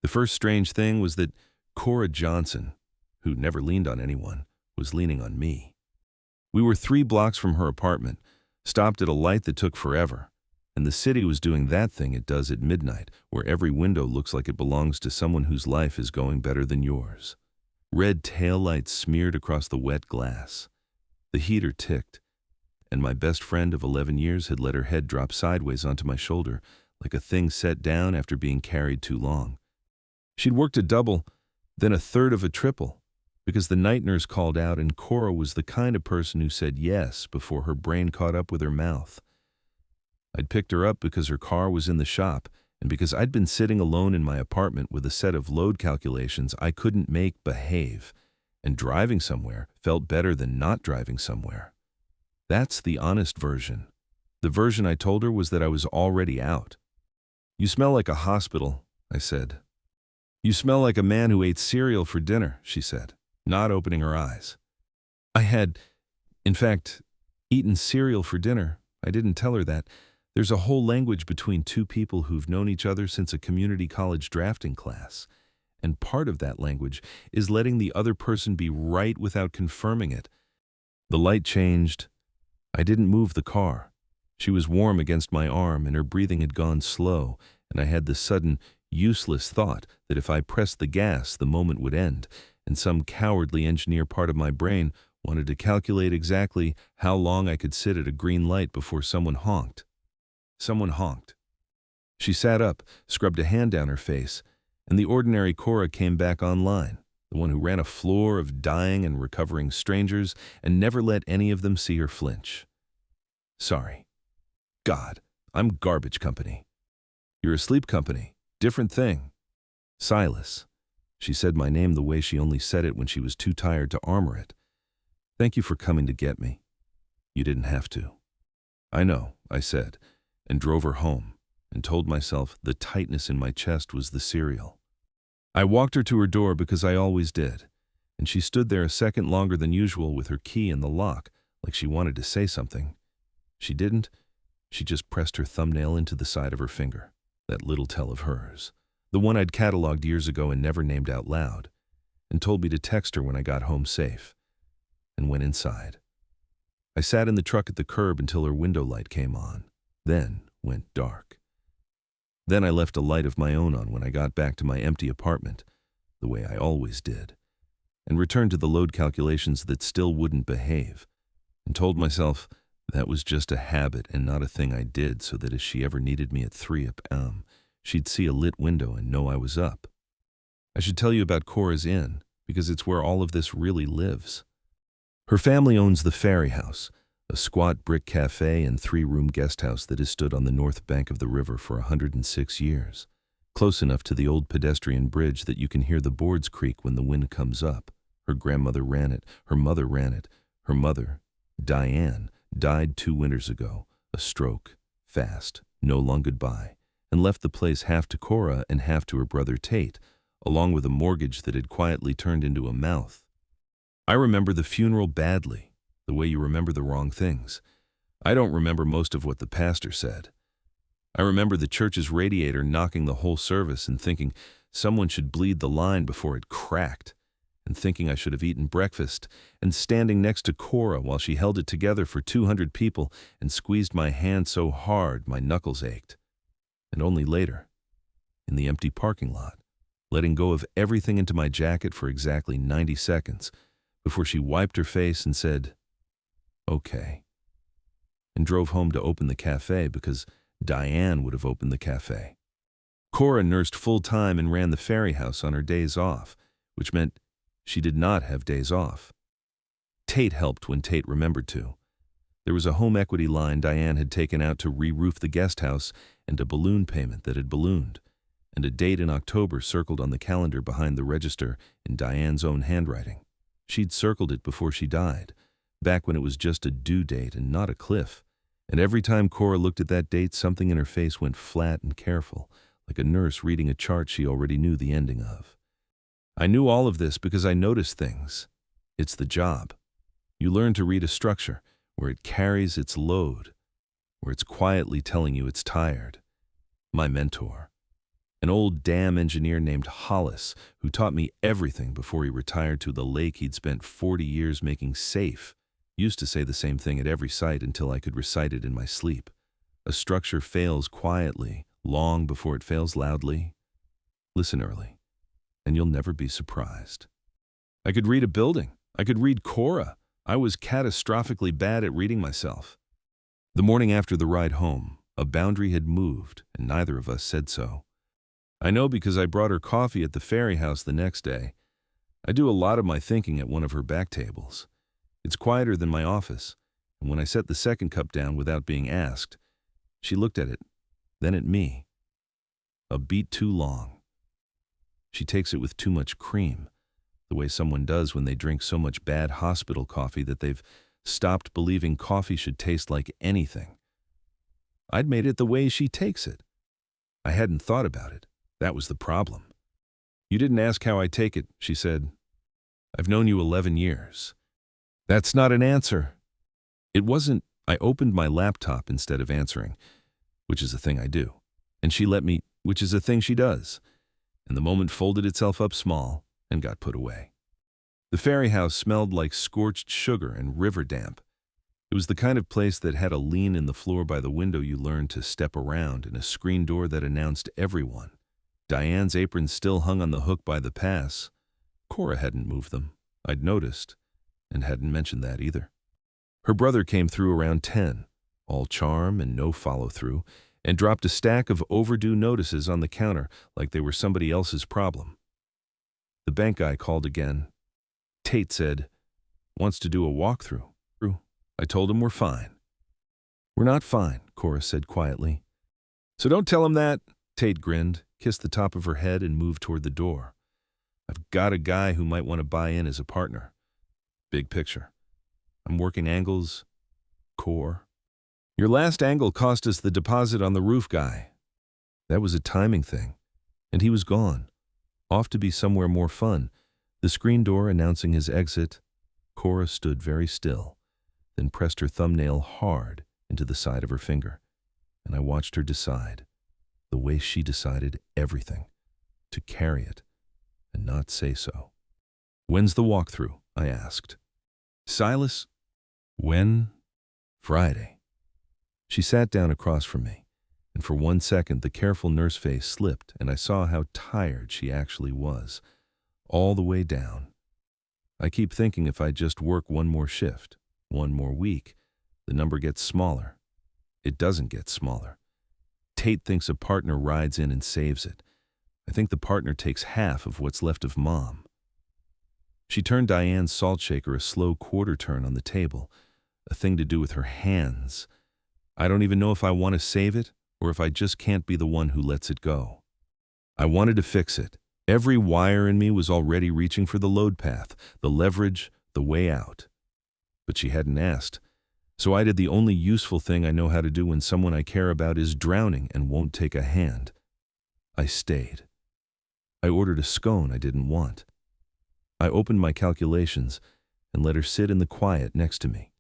The first strange thing was that Cora Johnson, who never leaned on anyone, was leaning on me. We were 3 blocks from her apartment, stopped at a light that took forever, and the city was doing that thing it does at midnight, where every window looks like it belongs to someone whose life is going better than yours. Red taillights smeared across the wet glass. The heater ticked, and my best friend of 11 years had let her head drop sideways onto my shoulder, like a thing set down after being carried too long. She'd worked a double, then a third of a triple, because the night nurse called out, and Cora was the kind of person who said yes before her brain caught up with her mouth. I'd picked her up because her car was in the shop, and because I'd been sitting alone in my apartment with a set of load calculations I couldn't make behave, and driving somewhere felt better than not driving somewhere. That's the honest version. The version I told her was that I was already out. "You smell like a hospital," I said. "You smell like a man who ate cereal for dinner," she said, not opening her eyes. I had, in fact, eaten cereal for dinner. I didn't tell her that. There's a whole language between 2 people who've known each other since a community college drafting class. And part of that language is letting the other person be right without confirming it. The light changed. I didn't move the car. She was warm against my arm, and her breathing had gone slow, and I had the sudden, useless thought that if I pressed the gas, the moment would end, and some cowardly engineer part of my brain wanted to calculate exactly how long I could sit at a green light before someone honked. Someone honked. She sat up, scrubbed a hand down her face, and the ordinary Cora came back online, the one who ran a floor of dying and recovering strangers and never let any of them see her flinch. "Sorry. God, I'm garbage company." "You're a sleep company. Different thing." "Silas." She said my name the way she only said it when she was too tired to armor it. "Thank you for coming to get me. You didn't have to." "I know," I said, and drove her home, and told myself the tightness in my chest was the cereal. I walked her to her door because I always did, and she stood there a second longer than usual with her key in the lock, like she wanted to say something. She didn't. She just pressed her thumbnail into the side of her finger, that little tell of hers, the one I'd cataloged years ago and never named out loud, and told me to text her when I got home safe, and went inside. I sat in the truck at the curb until her window light came on, then went dark. Then I left a light of my own on when I got back to my empty apartment, the way I always did, and returned to the load calculations that still wouldn't behave, and told myself that was just a habit and not a thing I did so that if she ever needed me at 3 a.m., she'd see a lit window and know I was up. I should tell you about Cora's Inn, because it's where all of this really lives. Her family owns the Ferry House, a squat brick cafe and 3-room guest house that has stood on the north bank of the river for 106 years, close enough to the old pedestrian bridge that you can hear the boards creak when the wind comes up. Her grandmother ran it, her mother ran it. Her mother, Diane, died 2 winters ago, a stroke, fast, no long goodbye, and left the place half to Cora and half to her brother Tate, along with a mortgage that had quietly turned into a mouth. I remember the funeral badly, the way you remember the wrong things. I don't remember most of what the pastor said. I remember the church's radiator knocking the whole service and thinking someone should bleed the line before it cracked, and thinking I should have eaten breakfast, and standing next to Cora while she held it together for 200 people and squeezed my hand so hard my knuckles ached. And only later, in the empty parking lot, letting go of everything into my jacket for exactly 90 seconds before she wiped her face and said, "Okay," and drove home to open the cafe because Diane would have opened the cafe. Cora nursed full-time and ran the Ferry House on her days off, which meant she did not have days off. Tate helped when Tate remembered to. There was a home equity line Diane had taken out to re-roof the guest house and a balloon payment that had ballooned, and a date in October circled on the calendar behind the register in Diane's own handwriting. She'd circled it before she died, back when it was just a due date and not a cliff, and every time Cora looked at that date, something in her face went flat and careful, like a nurse reading a chart she already knew the ending of. I knew all of this because I noticed things. It's the job. You learn to read a structure where it carries its load, where it's quietly telling you it's tired. My mentor. an old dam engineer named Hollis, who taught me everything before he retired to the lake he'd spent 40 years making safe, used to say the same thing at every site until I could recite it in my sleep. A structure fails quietly, long before it fails loudly. Listen early, and you'll never be surprised. I could read a building. I could read Cora. I was catastrophically bad at reading myself. The morning after the ride home, a boundary had moved, and neither of us said so. I know because I brought her coffee at the ferry house the next day. I do a lot of my thinking at one of her back tables. It's quieter than my office, and when I set the second cup down without being asked, she looked at it, then at me. A beat too long. She takes it with too much cream, the way someone does when they drink so much bad hospital coffee that they've stopped believing coffee should taste like anything. I'd made it the way she takes it. I hadn't thought about it. That was the problem. You didn't ask how I take it, she said. I've known you 11 years. That's not an answer. It wasn't. I opened my laptop instead of answering, which is a thing I do. And she let me, which is a thing she does. And the moment folded itself up small and got put away. The ferry house smelled like scorched sugar and river damp. It was the kind of place that had a lean in the floor by the window you learned to step around and a screen door that announced everyone. Diane's apron still hung on the hook by the pass. Cora hadn't moved them. I'd noticed, and hadn't mentioned that either. Her brother came through around 10, all charm and no follow-through, and dropped a stack of overdue notices on the counter like they were somebody else's problem. The bank guy called again. Tate said, wants to do a walkthrough. I told him we're fine. We're not fine, Cora said quietly. So don't tell him that. Tate grinned, kissed the top of her head, and moved toward the door. I've got a guy who might want to buy in as a partner. Big picture. I'm working angles, core. Your last angle cost us the deposit on the roof guy. That was a timing thing. And he was gone, off to be somewhere more fun. The screen door announcing his exit. Cora stood very still, then pressed her thumbnail hard into the side of her finger. And I watched her decide, the way she decided everything, to carry it and not say so. When's the walkthrough? I asked. Silas? When? Friday. She sat down across from me, and for 1 second the careful nurse face slipped, and I saw how tired she actually was, all the way down. I keep thinking if I just work one more shift, one more week, the number gets smaller. It doesn't get smaller. Tate thinks a partner rides in and saves it. I think the partner takes half of what's left of Mom. She turned Diane's salt shaker a slow quarter turn on the table, a thing to do with her hands. I don't even know if I want to save it or if I just can't be the one who lets it go. I wanted to fix it. Every wire in me was already reaching for the load path, the leverage, the way out. But she hadn't asked. So I did the only useful thing I know how to do when someone I care about is drowning and won't take a hand. I stayed. I ordered a scone I didn't want. I opened my calculations and let her sit in the quiet next to me.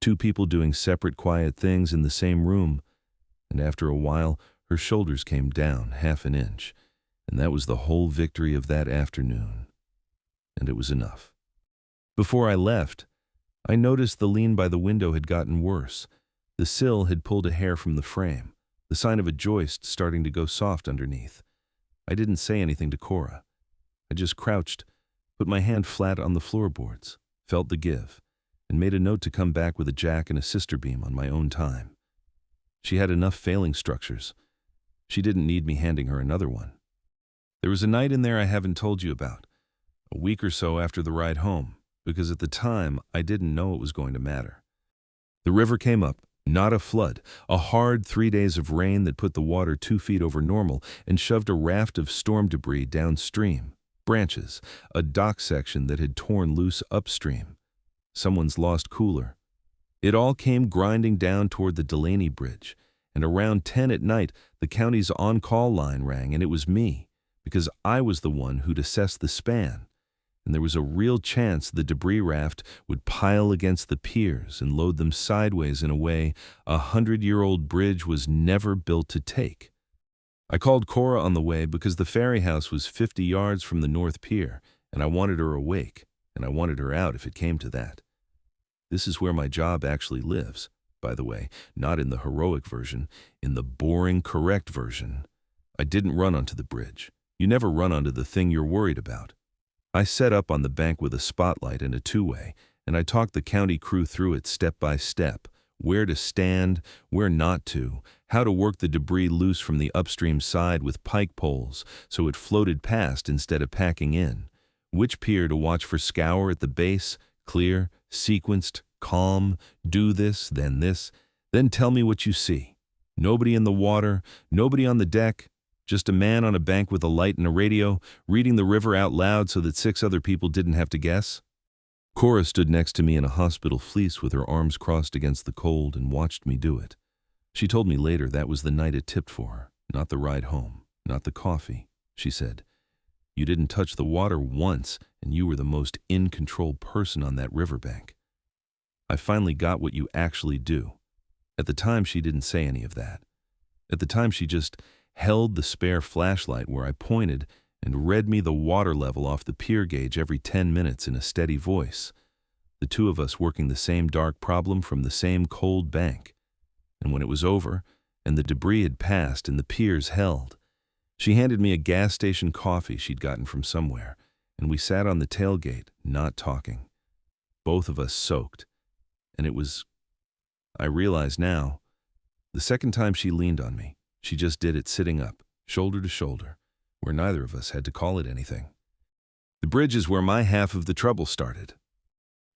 2 people doing separate quiet things in the same room, and after a while her shoulders came down half an inch, and that was the whole victory of that afternoon. And it was enough. Before I left, I noticed the lean by the window had gotten worse. The sill had pulled a hair from the frame, the sign of a joist starting to go soft underneath. I didn't say anything to Cora. I just crouched, put my hand flat on the floorboards, felt the give, and made a note to come back with a jack and a sister beam on my own time. She had enough failing structures. She didn't need me handing her another one. There was a night in there I haven't told you about, a week or so after the ride home, because at the time I didn't know it was going to matter. The river came up, not a flood, a hard 3 days of rain that put the water 2 feet over normal and shoved a raft of storm debris downstream, branches, a dock section that had torn loose upstream, someone's lost cooler. It all came grinding down toward the Delaney Bridge, and around 10 at night the county's on-call line rang, and it was me, because I was the one who'd assessed the span. And there was a real chance the debris raft would pile against the piers and load them sideways in a way a 100-year-old bridge was never built to take. I called Cora on the way because the ferry house was 50 yards from the North Pier, and I wanted her awake, and I wanted her out if it came to that. This is where my job actually lives, by the way, not in the heroic version, in the boring, correct version. I didn't run onto the bridge. You never run onto the thing you're worried about. I set up on the bank with a spotlight and a two-way, and I talked the county crew through it step by step, where to stand, where not to, how to work the debris loose from the upstream side with pike poles so it floated past instead of packing in, which pier to watch for scour at the base, clear, sequenced, calm, do this, then tell me what you see. Nobody in the water, nobody on the deck, just a man on a bank with a light and a radio, reading the river out loud so that 6 other people didn't have to guess. Cora stood next to me in a hospital fleece with her arms crossed against the cold and watched me do it. She told me later that was the night it tipped for her, not the ride home, not the coffee. She said, "You didn't touch the water once, and you were the most in-control person on that riverbank. I finally got what you actually do." At the time, she didn't say any of that. At the time, she just held the spare flashlight where I pointed and read me the water level off the pier gauge every 10 minutes in a steady voice. The two of us working the same dark problem from the same cold bank. And when it was over, and the debris had passed and the piers held, she handed me a gas station coffee she'd gotten from somewhere, and we sat on the tailgate, not talking. Both of us soaked. And it was, I realize now, the second time she leaned on me. She just did it sitting up, shoulder to shoulder, where neither of us had to call it anything. The bridge is where my half of the trouble started.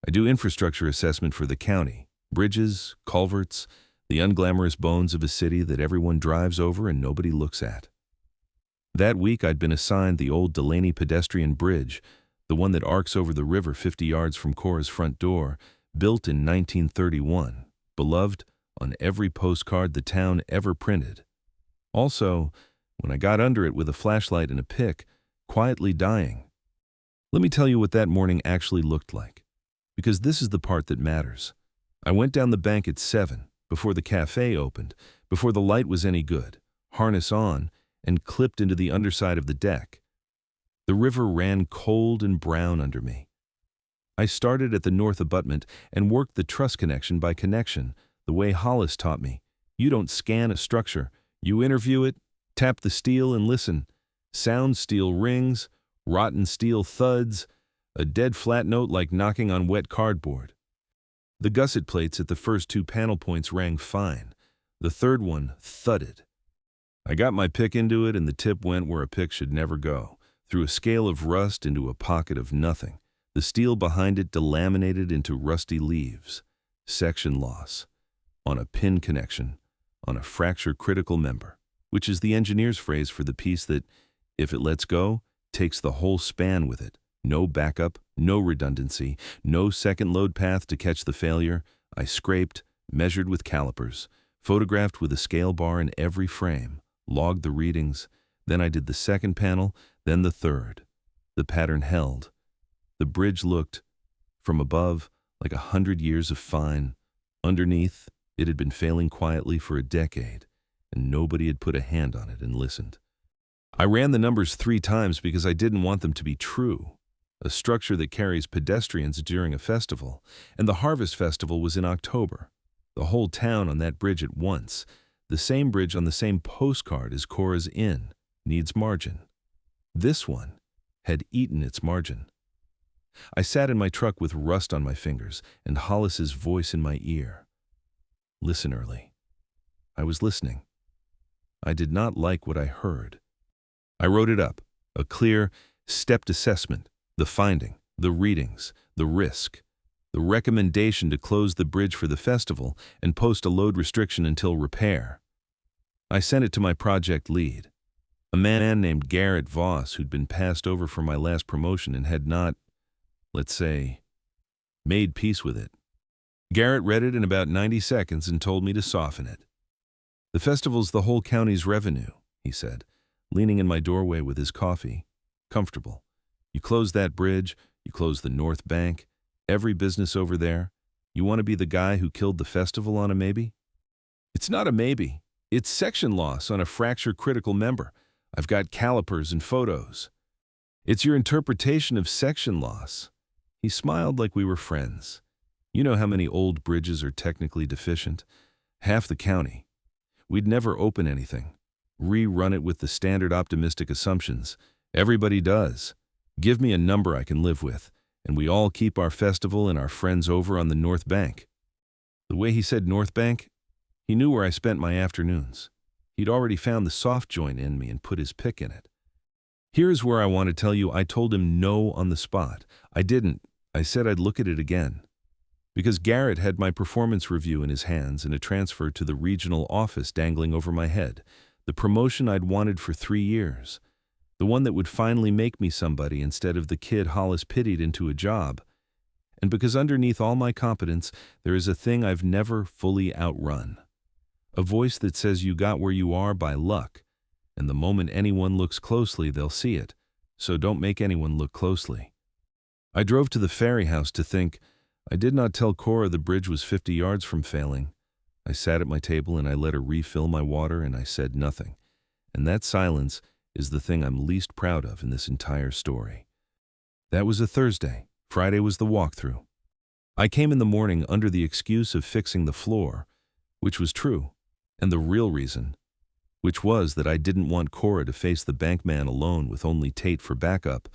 I do infrastructure assessment for the county, bridges, culverts, the unglamorous bones of a city that everyone drives over and nobody looks at. That week I'd been assigned the old Delaney pedestrian bridge, the one that arcs over the river 50 yards from Cora's front door, built in 1931, beloved on every postcard the town ever printed. Also, when I got under it with a flashlight and a pick, quietly dying. Let me tell you what that morning actually looked like, because this is the part that matters. I went down the bank at 7, before the cafe opened, before the light was any good, harness on, and clipped into the underside of the deck. The river ran cold and brown under me. I started at the north abutment and worked the truss connection by connection, the way Hollis taught me. You don't scan a structure. You interview it, tap the steel and listen. Sound steel rings, rotten steel thuds, a dead flat note like knocking on wet cardboard. The gusset plates at the first 2 panel points rang fine. The third one thudded. I got my pick into it and the tip went where a pick should never go, through a scale of rust into a pocket of nothing. The steel behind it delaminated into rusty leaves. Section loss. On a pin connection. On a fracture-critical member, which is the engineer's phrase for the piece that, if it lets go, takes the whole span with it. No backup, no redundancy, no second load path to catch the failure. I scraped, measured with calipers, photographed with a scale bar in every frame, logged the readings. Then I did the second panel, then the third. The pattern held. The bridge looked, from above, like 100 years of fine. Underneath, it had been failing quietly for a decade, and nobody had put a hand on it and listened. I ran the numbers 3 times because I didn't want them to be true. A structure that carries pedestrians during a festival, and the Harvest Festival was in October. The whole town on that bridge at once. The same bridge on the same postcard as Cora's Inn needs margin. This one had eaten its margin. I sat in my truck with rust on my fingers and Hollis's voice in my ear. Listen early. I was listening. I did not like what I heard. I wrote it up, a clear, stepped assessment, the finding, the readings, the risk, the recommendation to close the bridge for the festival and post a load restriction until repair. I sent it to my project lead, a man named Garrett Voss who'd been passed over for my last promotion and had not, let's say, made peace with it. Garrett read it in about 90 seconds and told me to soften it. The festival's the whole county's revenue, he said, leaning in my doorway with his coffee. Comfortable. You close that bridge, you close the North Bank, every business over there. You want to be the guy who killed the festival on a maybe? It's not a maybe. It's section loss on a fracture critical member. I've got calipers and photos. It's your interpretation of section loss. He smiled like we were friends. You know how many old bridges are technically deficient? Half the county. We'd never open anything. Rerun it with the standard optimistic assumptions. Everybody does. Give me a number I can live with, and we all keep our festival and our friends over on the North Bank. The way he said North Bank, he knew where I spent my afternoons. He'd already found the soft joint in me and put his pick in it. Here's where I want to tell you I told him no on the spot. I didn't. I said I'd look at it again. Because Garrett had my performance review in his hands and a transfer to the regional office dangling over my head. The promotion I'd wanted for 3 years. The one that would finally make me somebody instead of the kid Hollis pitied into a job. And because underneath all my competence, there is a thing I've never fully outrun. A voice that says you got where you are by luck, and the moment anyone looks closely, they'll see it, so don't make anyone look closely. I drove to the ferry house to think. I did not tell Cora the bridge was 50 yards from failing. I sat at my table and I let her refill my water and I said nothing. And that silence is the thing I'm least proud of in this entire story. That was a Thursday. Friday was the walkthrough. I came in the morning under the excuse of fixing the floor, which was true, and the real reason, which was that I didn't want Cora to face the bankman alone with only Tate for backup,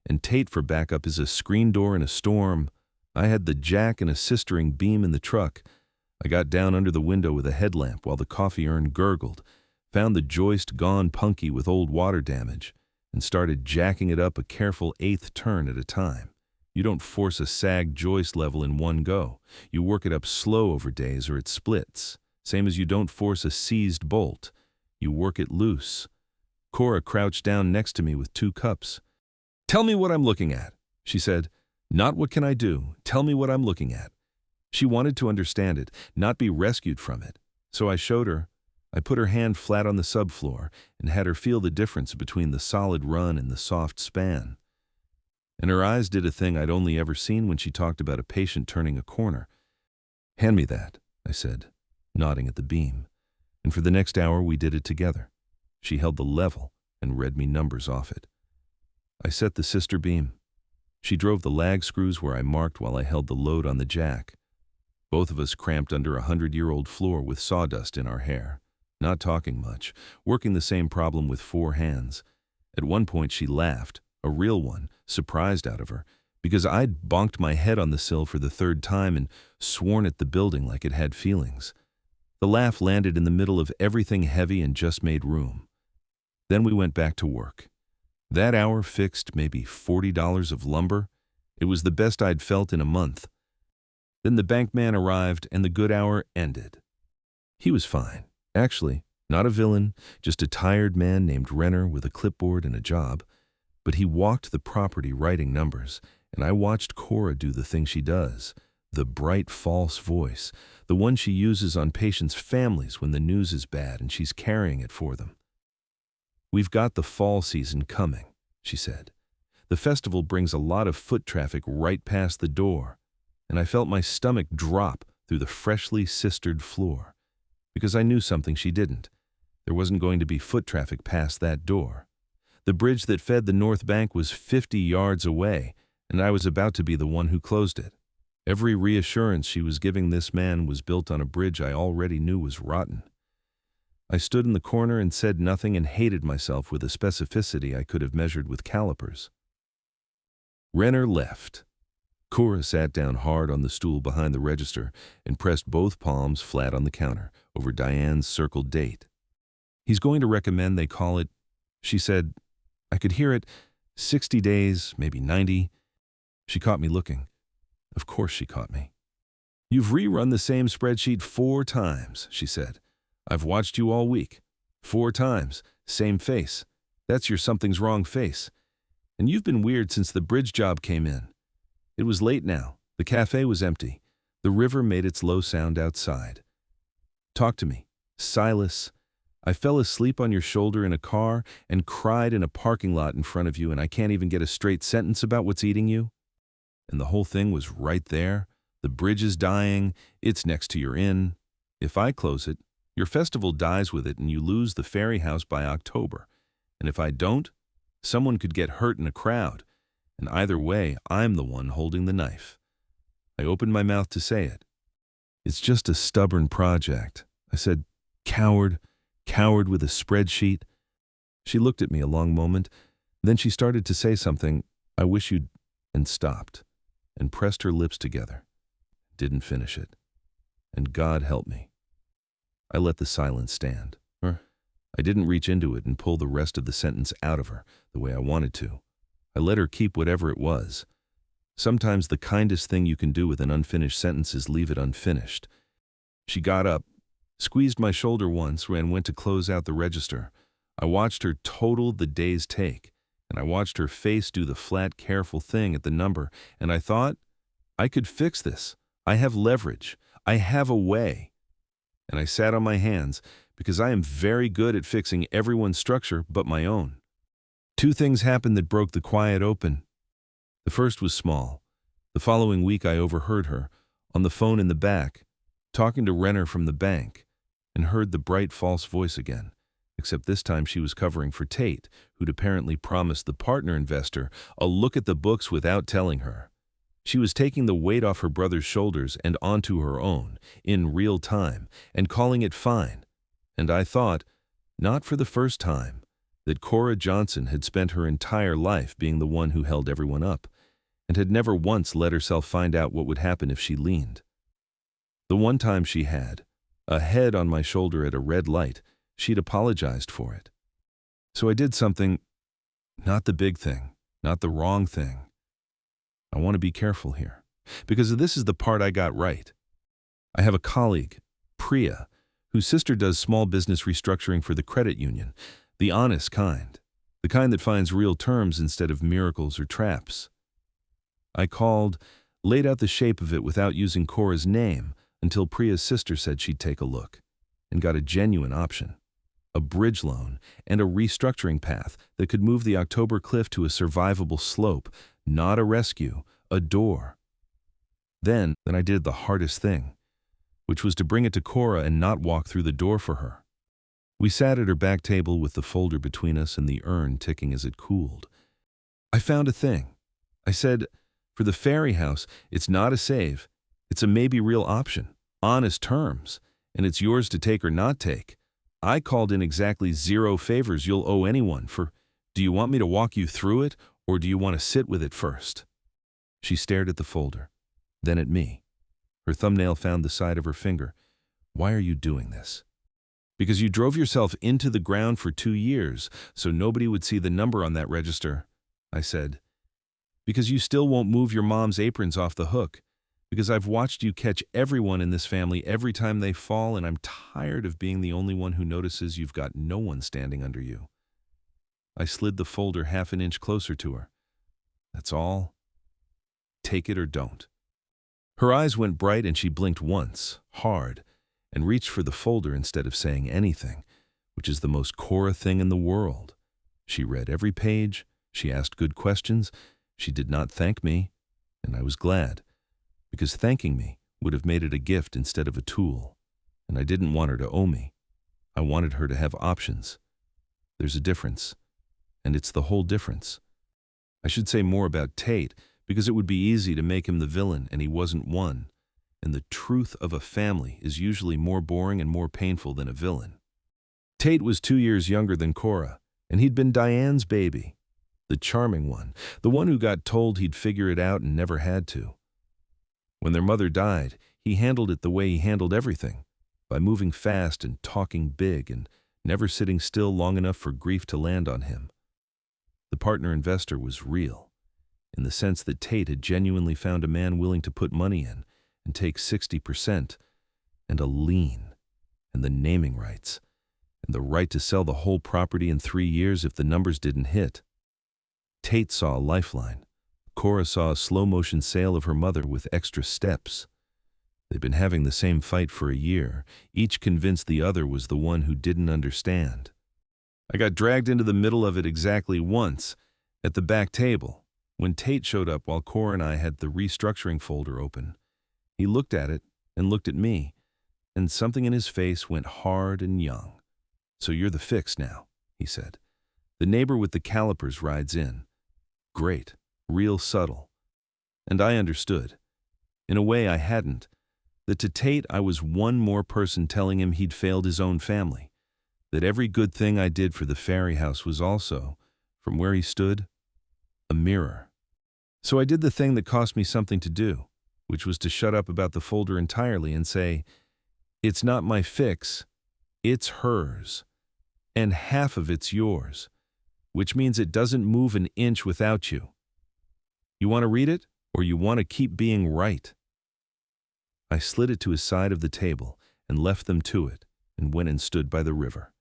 and Tate for backup is a screen door in a storm. I had the jack and a sistering beam in the truck. I got down under the window with a headlamp while the coffee urn gurgled, found the joist gone punky with old water damage, and started jacking it up a careful 1/8 turn at a time. You don't force a sag joist level in one go. You work it up slow over days or it splits. Same as you don't force a seized bolt. You work it loose. Cora crouched down next to me with 2 cups. "Tell me what I'm looking at," she said. "Not what can I do. Tell me what I'm looking at." She wanted to understand it, not be rescued from it. So I showed her. I put her hand flat on the subfloor and had her feel the difference between the solid run and the soft span. And her eyes did a thing I'd only ever seen when she talked about a patient turning a corner. "Hand me that," I said, nodding at the beam. And for the next hour we did it together. She held the level and read me numbers off it. I set the sister beam. She drove the lag screws where I marked while I held the load on the jack. Both of us cramped under a 100-year-old floor with sawdust in our hair, not talking much, working the same problem with 4 hands. At one point she laughed, a real one, surprised out of her, because I'd bonked my head on the sill for the 3rd time and sworn at the building like it had feelings. The laugh landed in the middle of everything heavy and just made room. Then we went back to work. That hour fixed maybe $40 of lumber. It was the best I'd felt in a month. Then the bankman arrived and the good hour ended. He was fine. Actually, not a villain, just a tired man named Renner with a clipboard and a job. But he walked the property writing numbers, and I watched Cora do the thing she does, the bright false voice, the one she uses on patients' families when the news is bad and she's carrying it for them. "We've got the fall season coming," she said. "The festival brings a lot of foot traffic right past the door." And I felt my stomach drop through the freshly sistered floor, because I knew something she didn't. There wasn't going to be foot traffic past that door. The bridge that fed the North Bank was 50 yards away, and I was about to be the one who closed it. Every reassurance she was giving this man was built on a bridge I already knew was rotten. I stood in the corner and said nothing and hated myself with a specificity I could have measured with calipers. Renner left. Cora sat down hard on the stool behind the register and pressed both palms flat on the counter over Diane's circled date. "He's going to recommend they call it," she said. I could hear it, 60 days, maybe 90. She caught me looking. Of course she caught me. "You've rerun the same spreadsheet 4 times, she said. "I've watched you all week. 4 times, same face. That's your something's wrong face. And you've been weird since the bridge job came in." It was late now. The cafe was empty. The river made its low sound outside. "Talk to me, Silas. I fell asleep on your shoulder in a car and cried in a parking lot in front of you, and I can't even get a straight sentence about what's eating you. And the whole thing was right there. The bridge is dying. It's next to your inn. If I close it, Your festival dies with it and you lose the ferry house by October. And if I don't, someone could get hurt in a crowd. And either way, I'm the one holding the knife. I opened my mouth to say it. It's just a stubborn project. I said, coward with a spreadsheet. She looked at me a long moment. Then she started to say something, I wish you'd, and stopped, and pressed her lips together. Didn't finish it. And God help me. I let the silence stand. I didn't reach into it and pull the rest of the sentence out of her the way I wanted to. I let her keep whatever it was. Sometimes the kindest thing you can do with an unfinished sentence is leave it unfinished. She got up, squeezed my shoulder once, and went to close out the register. I watched her total the day's take, and I watched her face do the flat, careful thing at the number, and I thought, I could fix this. I have leverage. I have a way. And I sat on my hands, because I am very good at fixing everyone's structure but my own. Two things happened that broke the quiet open. The first was small. The following week I overheard her, on the phone in the back, talking to Renner from the bank, and heard the bright false voice again, except this time she was covering for Tate, who'd apparently promised the partner investor a look at the books without telling her. She was taking the weight off her brother's shoulders and onto her own, in real time, and calling it fine. And I thought, not for the first time, that Cora Johnson had spent her entire life being the one who held everyone up, and had never once let herself find out what would happen if she leaned. The one time she had, a head on my shoulder at a red light, she'd apologized for it. So I did something, not the big thing, not the wrong thing. I want to be careful here, because this is the part I got right. I have a colleague, Priya, whose sister does small business restructuring for the credit union, the honest kind, the kind that finds real terms instead of miracles or traps. I called, laid out the shape of it without using Cora's name until Priya's sister said she'd take a look, and got a genuine option, a bridge loan and a restructuring path that could move the October cliff to a survivable slope, not a rescue, a door. Then I did the hardest thing, which was to bring it to Cora and not walk through the door for her. We sat at her back table with the folder between us and the urn ticking as it cooled. I found a thing. I said, for the ferry house, it's not a save. It's a maybe real option, honest terms, and it's yours to take or not take. I called in exactly 0 favors you'll owe anyone for, do you want me to walk you through it, or do you want to sit with it first? She stared at the folder, then at me. Her thumbnail found the side of her finger. Why are you doing this? Because you drove yourself into the ground for 2 years, so nobody would see the number on that register, I said. Because you still won't move your mom's aprons off the hook. Because I've watched you catch everyone in this family every time they fall, and I'm tired of being the only one who notices you've got no one standing under you. I slid the folder half an inch closer to her. That's all. Take it or don't. Her eyes went bright and she blinked once, hard, and reached for the folder instead of saying anything, which is the most Cora thing in the world. She read every page, she asked good questions, she did not thank me, and I was glad, because thanking me would have made it a gift instead of a tool, and I didn't want her to owe me. I wanted her to have options. There's a difference, and it's the whole difference. I should say more about Tate, because it would be easy to make him the villain, and he wasn't one. And the truth of a family is usually more boring and more painful than a villain. Tate was 2 years younger than Cora, and he'd been Diane's baby, the charming one, the one who got told he'd figure it out and never had to. When their mother died, he handled it the way he handled everything, by moving fast and talking big and never sitting still long enough for grief to land on him. The partner investor was real, in the sense that Tate had genuinely found a man willing to put money in and take 60%, and a lien, and the naming rights, and the right to sell the whole property in 3 years if the numbers didn't hit. Tate saw a lifeline. Cora saw a slow-motion sale of her mother with extra steps. They'd been having the same fight for a year, each convinced the other was the one who didn't understand. I got dragged into the middle of it exactly once, at the back table, when Tate showed up while Cora and I had the restructuring folder open. He looked at it and looked at me, and something in his face went hard and young. "So you're the fix now," he said. "The neighbor with the calipers rides in. Great, real subtle." And I understood, in a way I hadn't, that to Tate I was one more person telling him he'd failed his own family, that every good thing I did for the Ferry House was also, from where he stood, a mirror. So I did the thing that cost me something to do, which was to shut up about the folder entirely and say, "It's not my fix, it's hers, and half of it's yours, which means it doesn't move an inch without you. You want to read it, or you want to keep being right?" I slid it to his side of the table and left them to it and went and stood by the river.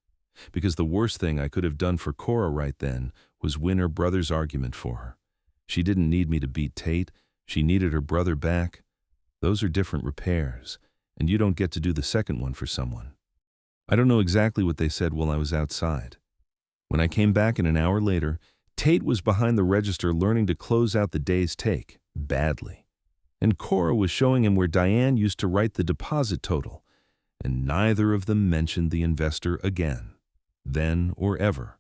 Because the worst thing I could have done for Cora right then was win her brother's argument for her. She didn't need me to beat Tate. She needed her brother back. Those are different repairs, and you don't get to do the second one for someone. I don't know exactly what they said while I was outside. When I came back an hour later, Tate was behind the register learning to close out the day's take, badly. And Cora was showing him where Diane used to write the deposit total, and neither of them mentioned the investor again, then or ever.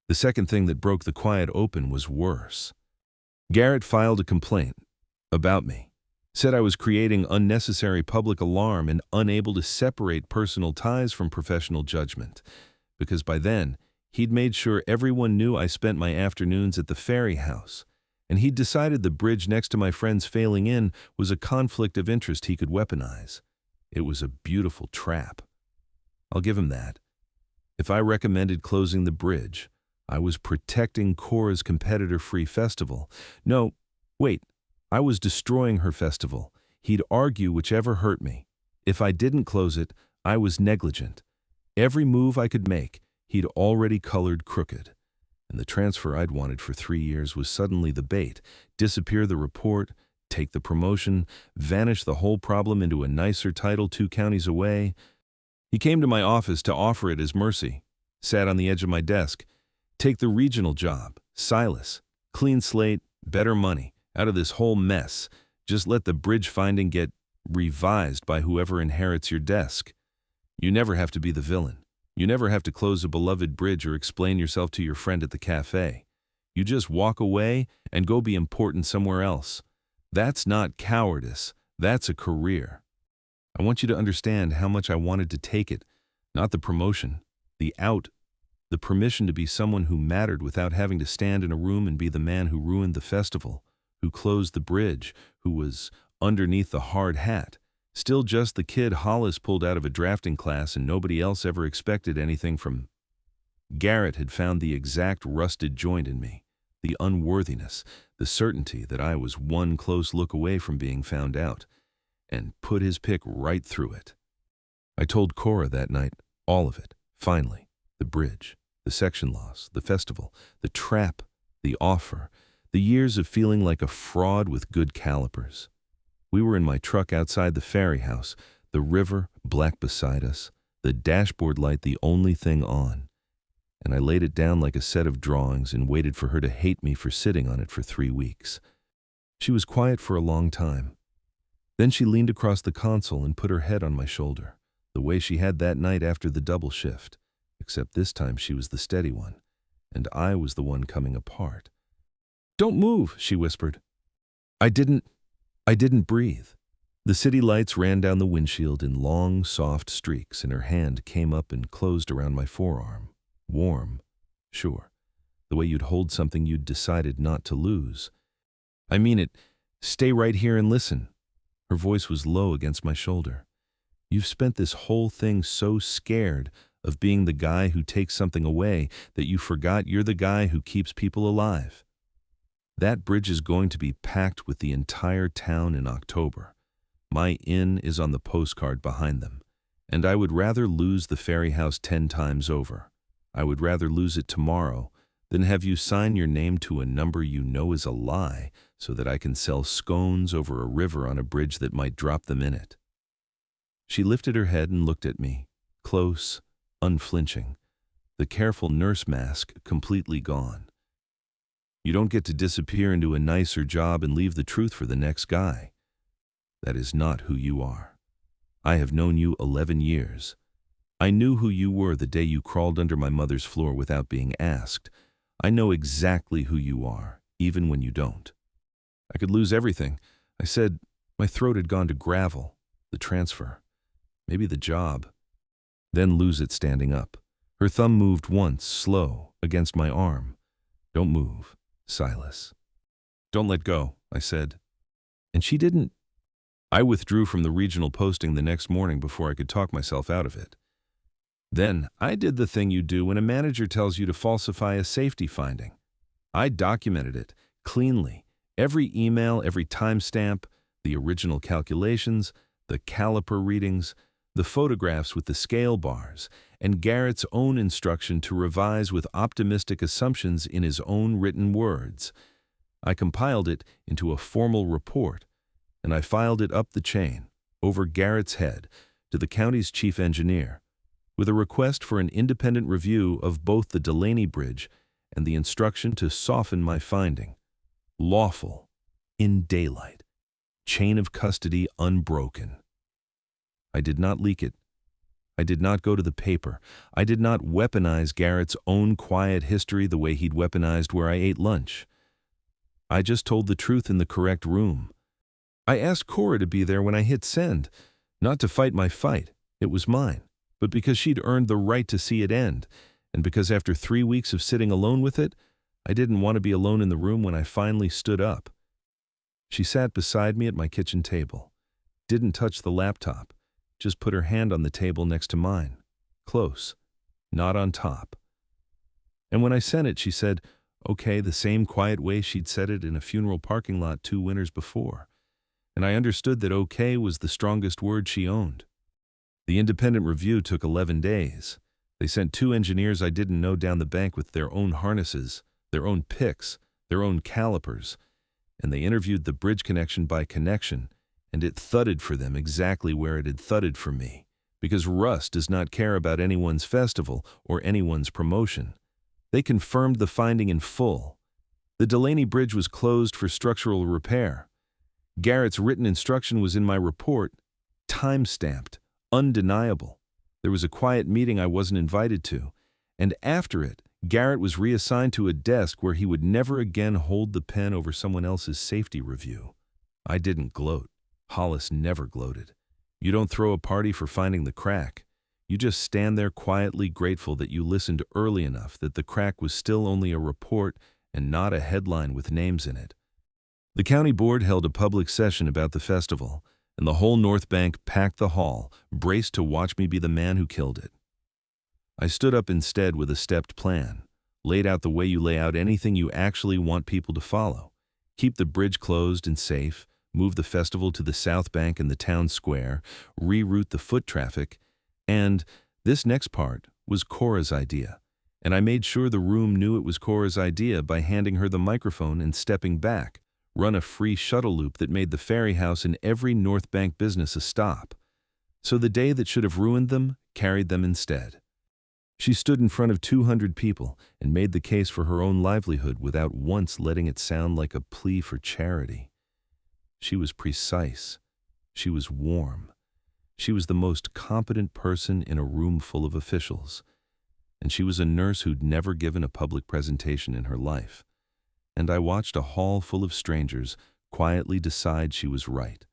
The second thing that broke the quiet open was worse. Garrett filed a complaint about me, said I was creating unnecessary public alarm and unable to separate personal ties from professional judgment, because by then he'd made sure everyone knew I spent my afternoons at the Ferry House, and he'd decided the bridge next to my friend's failing in was a conflict of interest he could weaponize. It was a beautiful trap. I'll give him that. If I recommended closing the bridge, I was protecting Cora's competitor-free festival. No, wait, I was destroying her festival. He'd argue whichever hurt me. If I didn't close it, I was negligent. Every move I could make, he'd already colored crooked. And the transfer I'd wanted for 3 years was suddenly the bait. Disappear the report, take the promotion, vanish the whole problem into a nicer title 2 counties away. He came to my office to offer it as mercy. Sat on the edge of my desk. Take the regional job, Silas. Clean slate, better money. Out of this whole mess. Just let the bridge finding get revised by whoever inherits your desk. You never have to be the villain. You never have to close a beloved bridge or explain yourself to your friend at the cafe. You just walk away and go be important somewhere else. That's not cowardice. That's a career. I want you to understand how much I wanted to take it. Not the promotion, the out, the permission to be someone who mattered without having to stand in a room and be the man who ruined the festival, who closed the bridge, who was underneath the hard hat. Still just the kid Hollis pulled out of a drafting class and nobody else ever expected anything from. Garrett had found the exact rusted joint in me, the unworthiness, the certainty that I was one close look away from being found out, and put his pick right through it. I told Cora that night, all of it, finally, the bridge, the section loss, the festival, the trap, the offer, the years of feeling like a fraud with good calipers. We were in my truck outside the Ferry House, the river black beside us, the dashboard light the only thing on. And I laid it down like a set of drawings and waited for her to hate me for sitting on it for 3 weeks. She was quiet for a long time. Then she leaned across the console and put her head on my shoulder, the way she had that night after the double shift, except this time she was the steady one, and I was the one coming apart. "Don't move," she whispered. I didn't breathe. The city lights ran down the windshield in long, soft streaks, and her hand came up and closed around my forearm. Warm, sure. The way you'd hold something you'd decided not to lose. "I mean it. Stay right here and listen." Her voice was low against my shoulder. "You've spent this whole thing so scared of being the guy who takes something away that you forgot you're the guy who keeps people alive. That bridge is going to be packed with the entire town in October. My inn is on the postcard behind them, and I would rather lose the Ferry House 10 times over. I would rather lose it tomorrow than have you sign your name to a number you know is a lie so that I can sell scones over a river on a bridge that might drop them in it." She lifted her head and looked at me, close, unflinching, the careful nurse mask completely gone. "You don't get to disappear into a nicer job and leave the truth for the next guy. That is not who you are." I have known you 11 years. I knew who you were the day you crawled under my mother's floor without being asked. I know exactly who you are, even when you don't. I could lose everything. I said my throat had gone to gravel, the transfer, maybe the job, then lose it standing up. Her thumb moved once, slow, against my arm. Don't move, Silas. Don't let go, I said. And she didn't. I withdrew from the regional posting the next morning before I could talk myself out of it. Then I did the thing you do when a manager tells you to falsify a safety finding. I documented it, cleanly. Every email, every timestamp, the original calculations, the caliper readings, the photographs with the scale bars, and Garrett's own instruction to revise with optimistic assumptions in his own written words. I compiled it into a formal report, and I filed it up the chain, over Garrett's head, to the county's chief engineer, with a request for an independent review of both the Delaney Bridge and the instruction to soften my finding. Lawful, in daylight, chain of custody unbroken. I did not leak it. I did not go to the paper. I did not weaponize Garrett's own quiet history the way he'd weaponized where I ate lunch. I just told the truth in the correct room. I asked Cora to be there when I hit send, not to fight my fight, it was mine, but because she'd earned the right to see it end, and because after 3 weeks of sitting alone with it, I didn't want to be alone in the room when I finally stood up. She sat beside me at my kitchen table, didn't touch the laptop, just put her hand on the table next to mine, close, not on top. And when I sent it, she said, okay, the same quiet way she'd said it in a funeral parking lot 2 winters before. And I understood that okay was the strongest word she owned. The independent review took 11 days. They sent 2 engineers I didn't know down the bank with their own harnesses, their own picks, their own calipers, and they interviewed the bridge connection by connection, and it thudded for them exactly where it had thudded for me, because Russ does not care about anyone's festival or anyone's promotion. They confirmed the finding in full. The Delaney Bridge was closed for structural repair. Garrett's written instruction was in my report, time-stamped, undeniable. There was a quiet meeting I wasn't invited to, and after it, Garrett was reassigned to a desk where he would never again hold the pen over someone else's safety review. I didn't gloat. Hollis never gloated. You don't throw a party for finding the crack. You just stand there quietly grateful that you listened early enough that the crack was still only a report and not a headline with names in it. The county board held a public session about the festival, and the whole North Bank packed the hall, braced to watch me be the man who killed it. I stood up instead with a stepped plan, laid out the way you lay out anything you actually want people to follow. Keep the bridge closed and safe, move the festival to the South Bank and the town square, reroute the foot traffic, and this next part was Cora's idea. And I made sure the room knew it was Cora's idea by handing her the microphone and stepping back, run a free shuttle loop that made the ferry house and every North Bank business a stop. So the day that should have ruined them carried them instead. She stood in front of 200 people and made the case for her own livelihood without once letting it sound like a plea for charity. She was precise. She was warm. She was the most competent person in a room full of officials. And she was a nurse who'd never given a public presentation in her life. And I watched a hall full of strangers quietly decide she was right.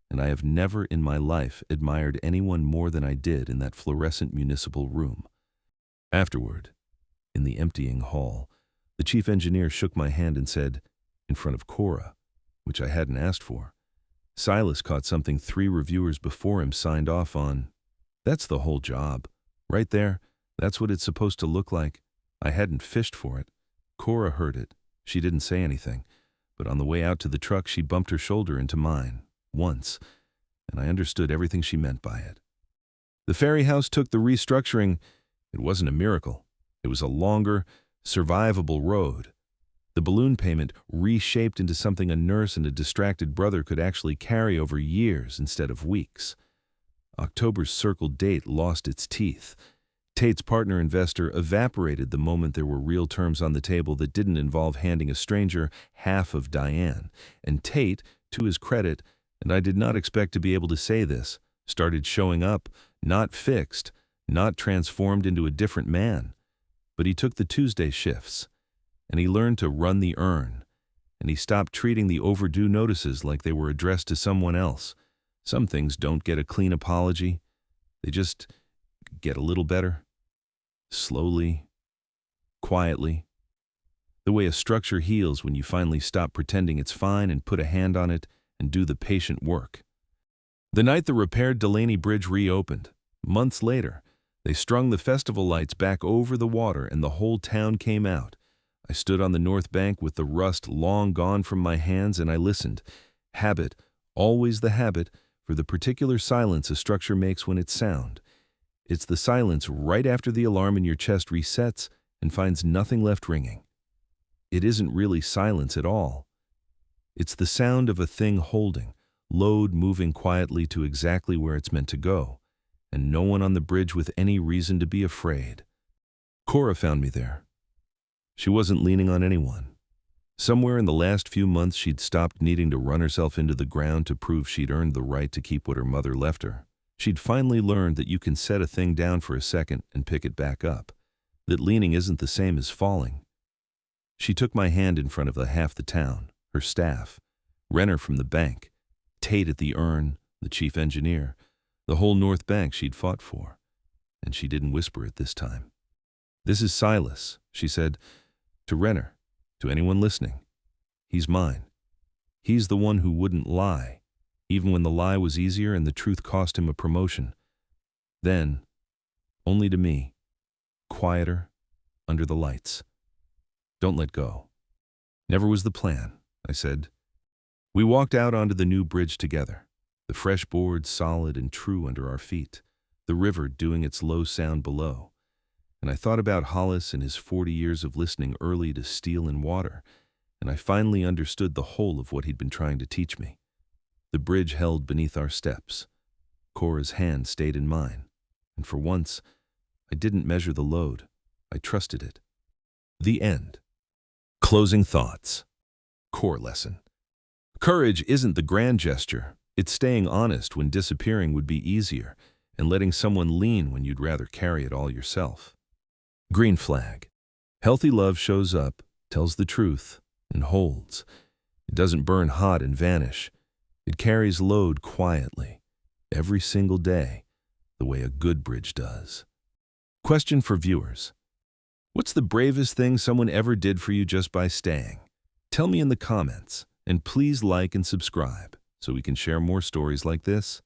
And I have never in my life admired anyone more than I did in that fluorescent municipal room. Afterward, in the emptying hall, the chief engineer shook my hand and said, in front of Cora, which I hadn't asked for, Silas caught something 3 reviewers before him signed off on. That's the whole job. Right there, that's what it's supposed to look like. I hadn't fished for it. Cora heard it. She didn't say anything, but on the way out to the truck she bumped her shoulder into mine, once, and I understood everything she meant by it. The ferry house took the restructuring. It wasn't a miracle. It was a longer, survivable road. The balloon payment reshaped into something a nurse and a distracted brother could actually carry over years instead of weeks. October's circled date lost its teeth. Tate's partner investor evaporated the moment there were real terms on the table that didn't involve handing a stranger half of Diane. And Tate, to his credit, and I did not expect to be able to say this, started showing up, not fixed, not transformed into a different man. But he took the Tuesday shifts, and he learned to run the urn, and he stopped treating the overdue notices like they were addressed to someone else. Some things don't get a clean apology. They just get a little better. Slowly, quietly. The way a structure heals when you finally stop pretending it's fine and put a hand on it and do the patient work. The night the repaired Delaney Bridge reopened, months later, they strung the festival lights back over the water and the whole town came out. I stood on the north bank with the rust long gone from my hands and I listened. Habit, always the habit, for the particular silence a structure makes when it's sound. It's the silence right after the alarm in your chest resets and finds nothing left ringing. It isn't really silence at all. It's the sound of a thing holding, load moving quietly to exactly where it's meant to go, and no one on the bridge with any reason to be afraid. Cora found me there. She wasn't leaning on anyone. Somewhere in the last few months she'd stopped needing to run herself into the ground to prove she'd earned the right to keep what her mother left her. She'd finally learned that you can set a thing down for a second and pick it back up, that leaning isn't the same as falling. She took my hand in front of half the town, her staff, Renner from the bank, Tate at the urn, the chief engineer, the whole North Bank she'd fought for. And she didn't whisper it this time. "This is Silas," she said, to Renner, to anyone listening. "He's mine. He's the one who wouldn't lie, even when the lie was easier and the truth cost him a promotion. Then, only to me, quieter, under the lights. Don't let go." "Never was the plan," I said. We walked out onto the new bridge together, the fresh boards solid and true under our feet, the river doing its low sound below. And I thought about Hollis and his 40 years of listening early to steel and water, and I finally understood the whole of what he'd been trying to teach me. The bridge held beneath our steps. Cora's hand stayed in mine, and for once, I didn't measure the load. I trusted it. The end. Closing thoughts. Core lesson. Courage isn't the grand gesture. It's staying honest when disappearing would be easier, and letting someone lean when you'd rather carry it all yourself. Green flag. Healthy love shows up, tells the truth, and holds. It doesn't burn hot and vanish. It carries load quietly, every single day, the way a good bridge does. Question for viewers. What's the bravest thing someone ever did for you just by staying? Tell me in the comments, and please like and subscribe so we can share more stories like this.